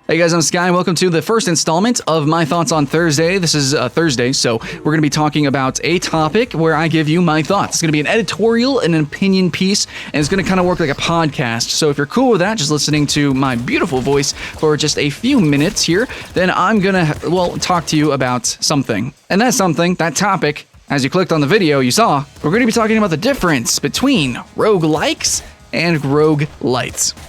Hey guys, I'm Sky, and welcome to the first installment of my thoughts on Thursday. This is Thursday, so we're going to be talking about a topic where I give you my thoughts. It's going to be an editorial and an opinion piece, and it's going to kind of work like a podcast. So if you're cool with that, just listening to my beautiful voice for just a few minutes here, then I'm going to, talk to you about something. And that something, that topic, as you clicked on the video, you saw, we're going to be talking about the difference between roguelikes and roguelites.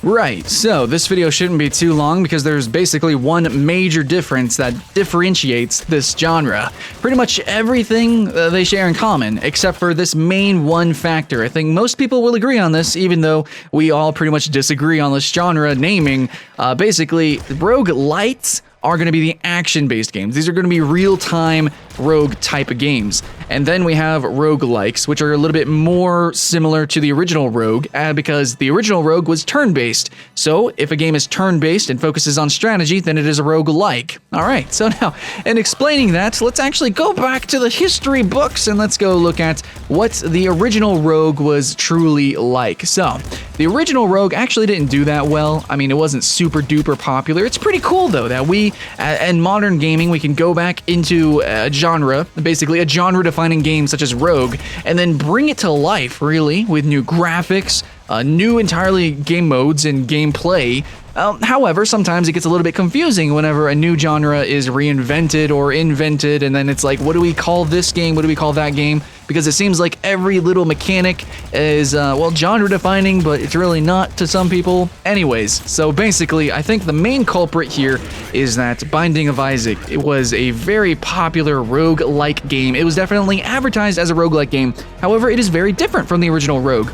Right, so this video shouldn't be too long because there's basically one major difference that differentiates this genre. Pretty much everything they share in common, except for this main one factor. I think most people will agree on this, even though we all pretty much disagree on this genre naming. Basically, roguelites are going to be the action-based games. These are going to be real-time rogue type of games. And then we have roguelikes, which are a little bit more similar to the original Rogue, because the original Rogue was turn-based. So if a game is turn-based and focuses on strategy, then it is a roguelike. All right, so now, in explaining that, let's actually go back to the history books and let's go look at what the original Rogue was truly like. So, the original Rogue actually didn't do that well. I mean, it wasn't super-duper popular. It's pretty cool, though, that we, in modern gaming, we can go back into a genre, basically a genre-defining game such as Rogue, and then bring it to life, really, with new graphics, new entirely game modes and gameplay. However, sometimes it gets a little bit confusing whenever a new genre is reinvented or invented, and then it's like, what do we call this game? What do we call that game? Because it seems like every little mechanic is, genre-defining, but it's really not to some people. Anyways, so basically, I think the main culprit here is that Binding of Isaac. It was a very popular roguelike game. It was definitely advertised as a roguelike game. However, it is very different from the original Rogue.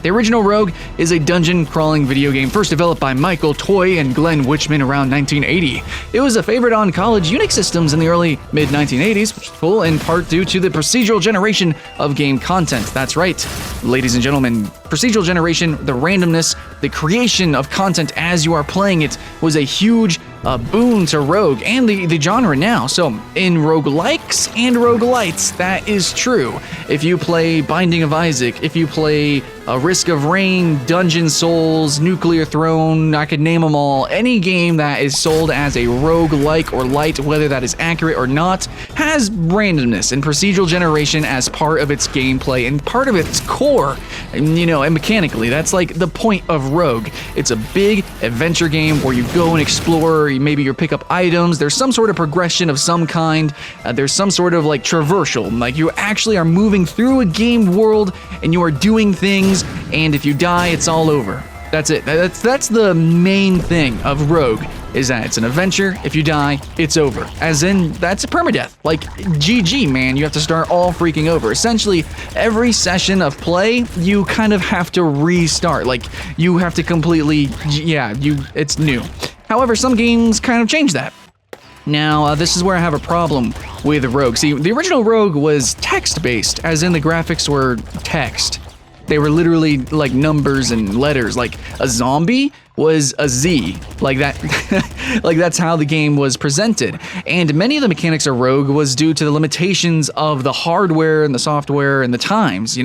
The original Rogue is a dungeon-crawling video game first developed by Michael Toy and Glenn Wichman around 1980. It was a favorite on college Unix systems in the early mid-1980s, which is cool in part due to the procedural generation of game content. That's right, ladies and gentlemen, procedural generation, the randomness, the creation of content as you are playing it was a huge boon to Rogue and the genre now. So in roguelikes and roguelites, that is true. If you play Binding of Isaac, if you play Risk of Rain, Dungeon Souls, Nuclear Throne, I could name them all. Any game that is sold as a roguelike or light, whether that is accurate or not, has randomness and procedural generation as part of its gameplay and part of its core. And mechanically, that's like the point of Rogue. It's a big adventure game where you go and explore, maybe you pick up items, there's some sort of progression of some kind, there's some sort of like traversal, like you actually are moving through a game world and you are doing things, and if you die, it's all over. That's it. That's the main thing of Rogue, is that it's an adventure. If you die, it's over. As in, that's a permadeath. Like, GG, man, you have to start all freaking over. Essentially, every session of play, you kind of have to restart. Like, you have to completely, it's new. However, some games kind of change that. Now, this is where I have a problem with Rogue. See, the original Rogue was text-based, as in the graphics were text. They were literally like numbers and letters. Like a zombie was a Z, like that. Like that's how the game was presented. And many of the mechanics of Rogue was due to the limitations of the hardware and the software and the times,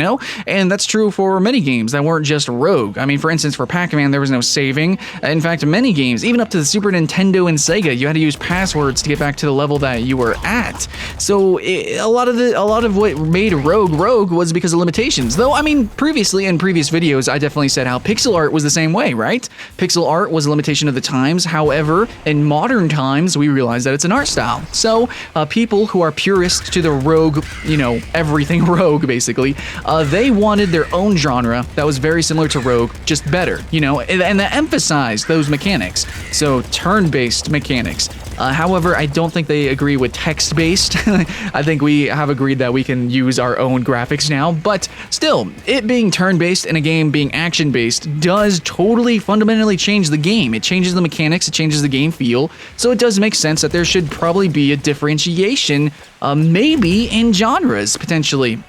And that's true for many games that weren't just Rogue. I mean, for instance, for Pac-Man, there was no saving. In fact, many games, even up to the Super Nintendo and Sega, you had to use passwords to get back to the level that you were at. So a lot of what made Rogue was because of limitations. Though, I mean, previously in previous videos, I definitely said how pixel art was the same way, right? Pixel art was a limitation of the times. However, in modern times, we realize that it's an art style. So, people who are purists to the Rogue, everything Rogue, basically, they wanted their own genre that was very similar to Rogue, just better, and that emphasized those mechanics. So, turn-based mechanics. However, I don't think they agree with text-based. I think we have agreed that we can use our own graphics now, but still, it being turn-based and a game being action-based does totally fundamentally change the game. It changes the mechanics, it changes the game feel, so it does make sense that there should probably be a differentiation, maybe in genres, potentially.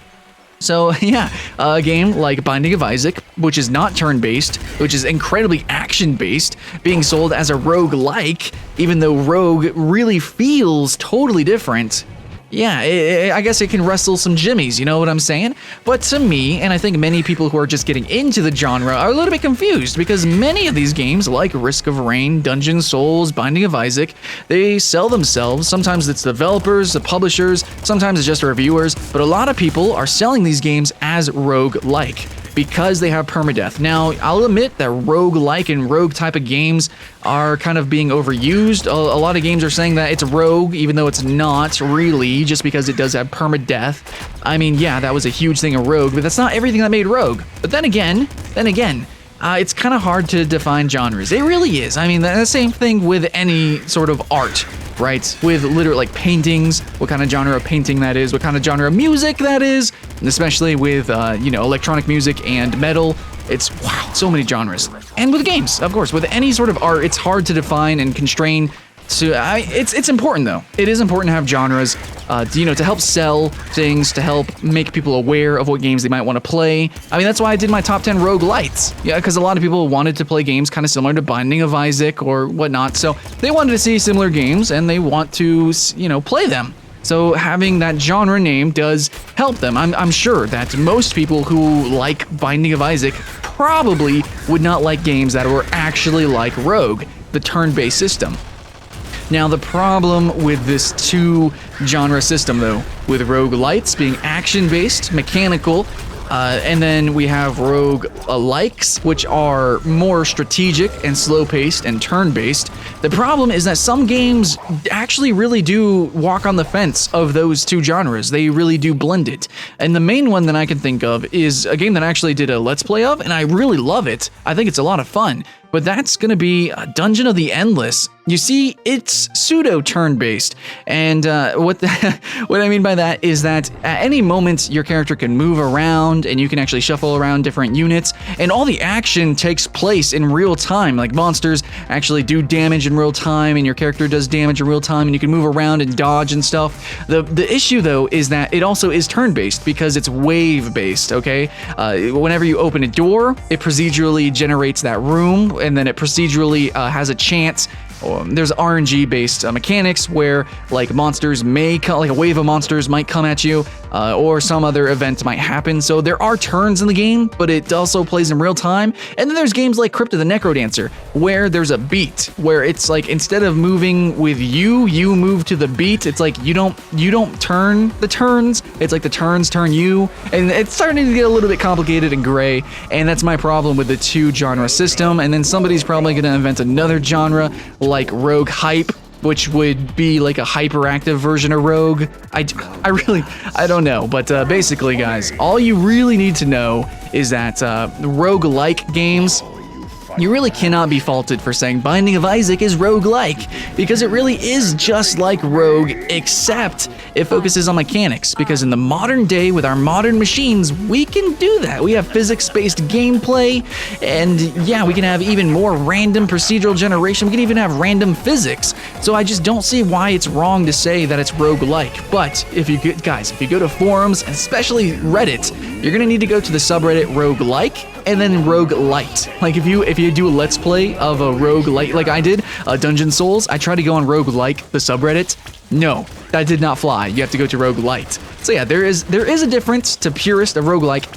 So yeah, a game like Binding of Isaac, which is not turn-based, which is incredibly action-based, being sold as a roguelike, even though Rogue really feels totally different, yeah, I guess it can wrestle some jimmies, you know what I'm saying? But to me, and I think many people who are just getting into the genre are a little bit confused because many of these games, like Risk of Rain, Dungeon Souls, Binding of Isaac, they sell themselves. Sometimes it's developers, the publishers, sometimes it's just reviewers, but a lot of people are selling these games as roguelike because they have permadeath. Now, I'll admit that roguelike and rogue type of games are kind of being overused. A lot of games are saying that it's rogue, even though it's not really, just because it does have permadeath. I mean, yeah, that was a huge thing in Rogue, but that's not everything that made Rogue. But then again, it's kind of hard to define genres. It really is. I mean, the same thing with any sort of art, right? With literally like paintings, what kind of genre of painting that is, what kind of genre of music that is, and especially with, electronic music and metal. It's, wow, so many genres. And with games, of course, with any sort of art, it's hard to define and constrain. It's important though. It is important to have genres, to help sell things, to help make people aware of what games they might want to play. I mean, that's why I did my top 10 roguelites. Yeah, because a lot of people wanted to play games kind of similar to Binding of Isaac or whatnot. So they wanted to see similar games and they want to, play them. So having that genre name does help them. I'm sure that most people who like Binding of Isaac probably would not like games that were actually like Rogue, the turn-based system. Now, the problem with this two-genre system, though, with roguelites being action-based, mechanical, and then we have roguelikes, which are more strategic and slow-paced and turn-based. The problem is that some games actually really do walk on the fence of those two genres. They really do blend it. And the main one that I can think of is a game that I actually did a Let's Play of, and I really love it. I think it's a lot of fun. But that's going to be Dungeon of the Endless. You see, it's pseudo turn-based, and what I mean by that is that at any moment your character can move around, and you can actually shuffle around different units, and all the action takes place in real time. Like monsters actually do damage in real time, and your character does damage in real time, and you can move around and dodge and stuff. The issue though is that it also is turn-based because it's wave-based. Okay, whenever you open a door, it procedurally generates that room. And then it procedurally has a chance. There's RNG-based mechanics where, like, monsters may come, like a wave of monsters might come at you, or some other event might happen. So there are turns in the game, but it also plays in real time. And then there's games like Crypt of the Necrodancer, where there's a beat, where it's like instead of moving with you move to the beat. It's like you don't turn the turns. It's like the turns turn you, and it's starting to get a little bit complicated and gray. And that's my problem with the two genre system. And then somebody's probably going to invent another genre like Rogue Hype, which would be like a hyperactive version of Rogue. I don't know, but basically, guys, all you really need to know is that roguelike games, you really cannot be faulted for saying Binding of Isaac is roguelike, because it really is just like Rogue, except it focuses on mechanics, because in the modern day, with our modern machines, we can do that. We have physics-based gameplay, and yeah, we can have even more random procedural generation. We can even have random physics. So I just don't see why it's wrong to say that it's roguelike. But if you go to forums, and especially Reddit, you're gonna need to go to the subreddit Roguelike and then Roguelite. Like if you do a Let's Play of a Roguelite, like I did, Dungeon Souls, I tried to go on Roguelike, the subreddit. No, that did not fly. You have to go to Roguelite. So yeah, there is a difference to purist of roguelike.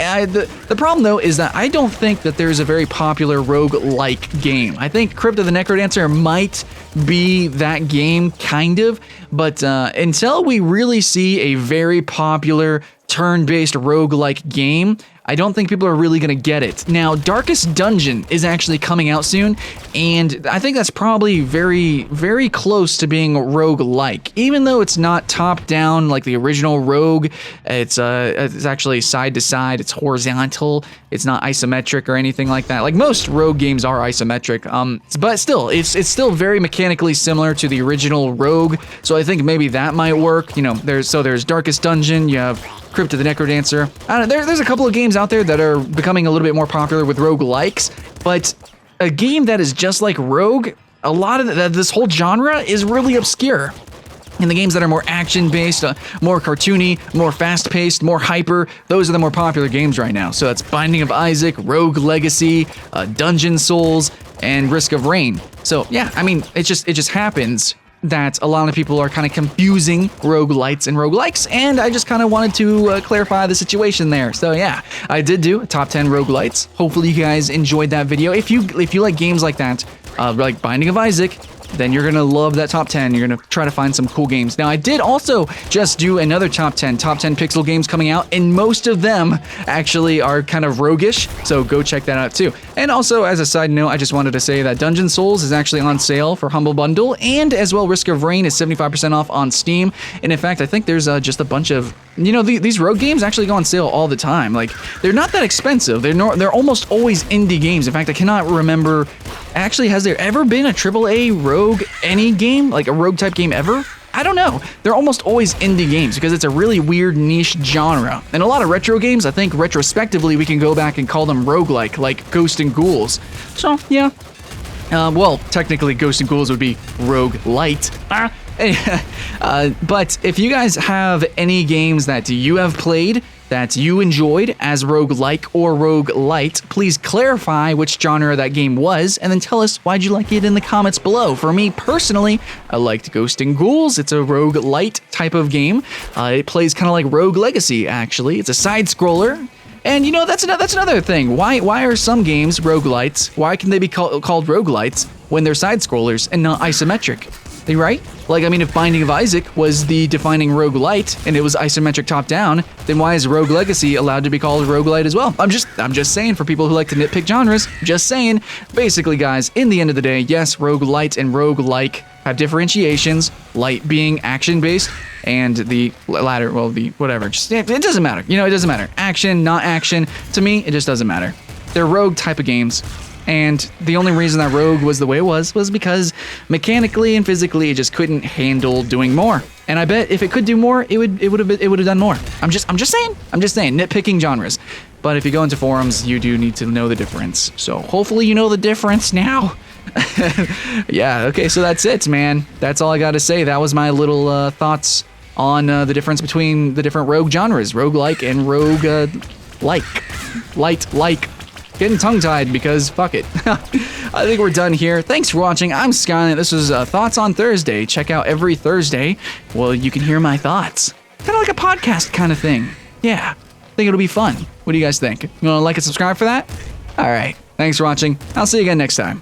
The problem though is that I don't think that there's a very popular roguelike game. I think Crypt of the Necrodancer might be that game, kind of, but until we really see a very popular turn-based roguelike game, I don't think people are really going to get it. Now, Darkest Dungeon is actually coming out soon, and I think that's probably very, very close to being roguelike. Even though it's not top-down like the original Rogue, it's actually side-to-side, it's horizontal, it's not isometric or anything like that. Like most Rogue games are isometric, but still, it's still very mechanically similar to the original Rogue, so I think maybe that might work. You know, there's Darkest Dungeon, you have Crypt of the Necrodancer. I don't know, there's a couple of games out there that are becoming a little bit more popular with roguelikes, but a game that is just like Rogue, a lot of this whole genre is really obscure. And the games that are more action-based, more cartoony, more fast-paced, more hyper, those are the more popular games right now. So that's Binding of Isaac, Rogue Legacy, Dungeon Souls, and Risk of Rain. So yeah, I mean, it just happens that a lot of people are kind of confusing roguelites and roguelikes, and I just kind of wanted to clarify the situation there. So yeah, I did do a top 10 roguelites. Hopefully you guys enjoyed that video. If you like games like that, like Binding of Isaac, then you're gonna love that top 10. You're gonna try to find some cool games. Now, I did also just do another top 10 pixel games coming out, and most of them actually are kind of roguish, so go check that out too. And also, as a side note, I just wanted to say that Dungeon Souls is actually on sale for Humble Bundle, and as well, Risk of Rain is 75% off on Steam. And in fact, I think there's just a bunch of, you know, these rogue games actually go on sale all the time. Like, they're not that expensive. They're almost always indie games. In fact, I cannot remember, actually, has there ever been a AAA rogue any game? Like a rogue type game ever? I don't know. They're almost always indie games because it's a really weird niche genre. And a lot of retro games, I think retrospectively, we can go back and call them roguelike, like Ghost and Ghouls. So, yeah. Well, technically, Ghost and Ghouls would be roguelite. But if you guys have any games that you have played that you enjoyed as roguelike or roguelite, please clarify which genre that game was, and then tell us why'd you like it in the comments below. For me personally, I liked Ghost and Ghouls. It's a roguelite type of game. It plays kind of like Rogue Legacy, actually. It's a side scroller. And you know, that's another thing. Why are some games roguelites? Why can they be called roguelites when they're side scrollers and not isometric? Right? Like, I mean, if Binding of Isaac was the defining roguelite and it was isometric top down, then why is Rogue Legacy allowed to be called roguelite as well? I'm just saying, for people who like to nitpick genres, just saying. Basically, guys, in the end of the day, yes, roguelite and roguelike have differentiations, light being action-based, and the latter, well, the whatever, just, it doesn't matter. You know, it doesn't matter. Action, not action, to me, it just doesn't matter. They're rogue type of games. And the only reason that Rogue was the way it was because mechanically and physically it just couldn't handle doing more. And I bet if it could do more, it would have done more. I'm just saying, nitpicking genres. But if you go into forums, you do need to know the difference. So hopefully you know the difference now. Yeah, okay, so that's it, man. That's all I got to say. That was my little thoughts on the difference between the different rogue genres, roguelike and rogue-like. Getting tongue-tied because fuck it. I think we're done here. Thanks for watching. I'm Skynet. This was Thoughts on Thursday. Check out every Thursday. Well, you can hear my thoughts. Kind of like a podcast kind of thing. Yeah, I think it'll be fun. What do you guys think? You want to like and subscribe for that? All right. Thanks for watching. I'll see you again next time.